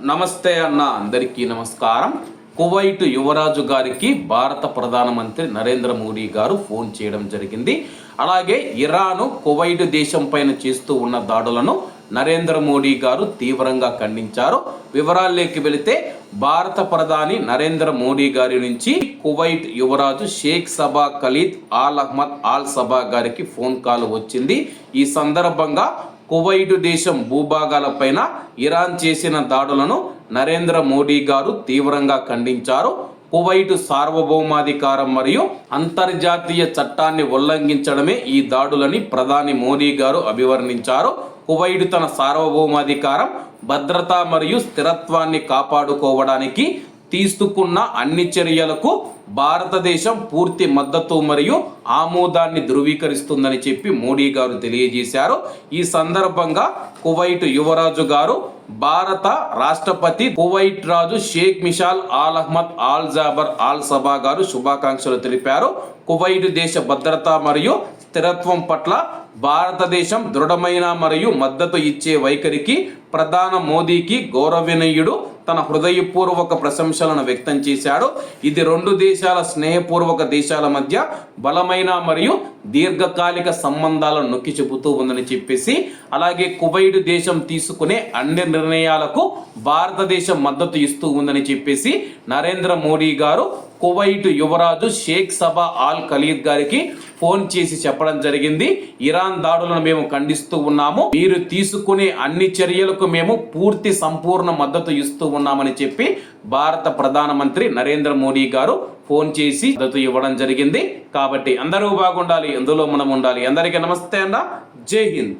నమస్తే అన్న, అందరికీ నమస్కారం. కువైట్ యువరాజు గారికి భారత ప్రధానమంత్రి నరేంద్ర మోడీ గారు ఫోన్ చేయడం జరిగింది. అలాగే ఇరాను కువైట్ దేశం పైన చేస్తూ ఉన్న దాడులను నరేంద్ర మోడీ గారు తీవ్రంగా ఖండించారు. వివరాల్లోకి వెళితే భారత ప్రధాని నరేంద్ర మోడీ గారి నుంచి కువైట్ యువరాజు Sheikh Sabah Khalid Al Ahmad Al Sabah గారికి ఫోన్ కాల్ వచ్చింది. ఈ సందర్భంగా కువైట్ దేశం భూభాగాలపైన ఇరాన్ చేసిన దాడులను నరేంద్ర మోడీ గారు తీవ్రంగా ఖండించారు. కువైట్ సార్వభౌమాధికారం మరియు అంతర్జాతీయ చట్టాన్ని ఉల్లంఘించడమే ఈ దాడులని ప్రధాని మోడీ గారు అభివర్ణించారు. కువైట్ తన సార్వభౌమాధికారం, భద్రత మరియు స్థిరత్వాన్ని కాపాడుకోవడానికి తీసుకున్న అన్ని చర్యలకు భారతదేశం పూర్తి మద్దతు మరియు ఆమోదాన్ని ధృవీకరిస్తుందని చెప్పి మోడీ గారు తెలియజేశారు. ఈ సందర్భంగా కువైట్ యువరాజు గారు భారత రాష్ట్రపతి కువైట్ రాజు Sheikh Mishal Al Ahmad Al Jaber Al Sabah గారు శుభాకాంక్షలు తెలిపారు. కువైట్ దేశ భద్రత మరియు స్థిరత్వం పట్ల భారతదేశం దృఢమైన మరియు మద్దతు ఇచ్చే వైఖరికి ప్రధాని మోదీకి గౌరవనీయుడు తన హృదయపూర్వక ప్రశంసలను వ్యక్తం చేశాడు. ఇది రెండు దేశాల స్నేహపూర్వక దేశాల మధ్య బలమైన మరియు దీర్ఘకాలిక సంబంధాలను నొక్కి చెబుతూ ఉందని చెప్పేసి, అలాగే కువైట్ దేశం తీసుకునే అన్ని నిర్ణయాలకు భారతదేశం మద్దతు ఇస్తూ ఉందని చెప్పేసి నరేంద్ర మోడీ గారు కువైట్ యువరాజు షేక్ సబా ఆల్ ఖలీద్ గారికి ఫోన్ చేసి చెప్పడం జరిగింది. ఇరాన్ దాడులను మేము ఖండిస్తూ ఉన్నాము, మీరు తీసుకునే అన్ని చర్యలకు మేము పూర్తి సంపూర్ణ మద్దతు ఇస్తూ ఉన్నామని చెప్పి భారత ప్రధానమంత్రి నరేంద్ర మోడీ గారు ఫోన్ చేసి మద్దతు ఇవ్వడం జరిగింది. కాబట్టి అందరూ బాగుండాలి, అందులో మనం ఉండాలి. అందరికీ నమస్తే అన్న, జై హింద్.